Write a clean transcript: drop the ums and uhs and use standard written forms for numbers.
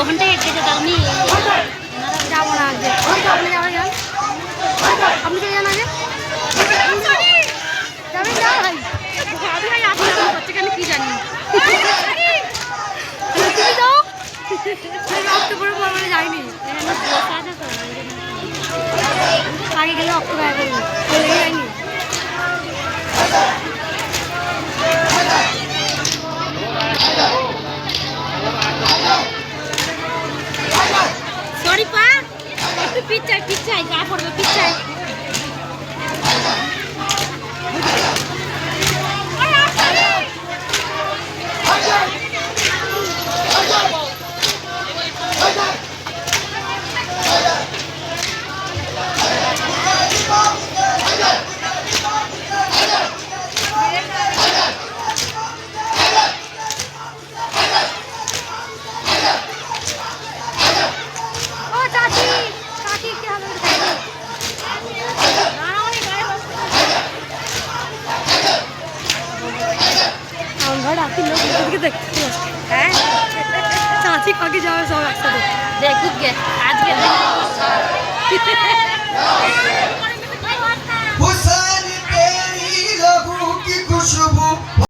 ওখানটায় হেঁটে যেতে আমি যাবো না আগে। আপনি যাবেন যান, আপনি চলে যান আগে যাবেন। যাও ভাই, ভাবি ভাই আসলে হচ্ছে কেন কি জানি। তুমি যাও, অক্টোবরের পর মানে যাইনি, আগে গেলে অক্টোবর করবো, যাইনি। সরি পা, একটু পিচ্ছাই গা পড়বে, পিচ্ছাই। চাচি কাকি যাবে সব একসাথে, দেখুক গে আজকে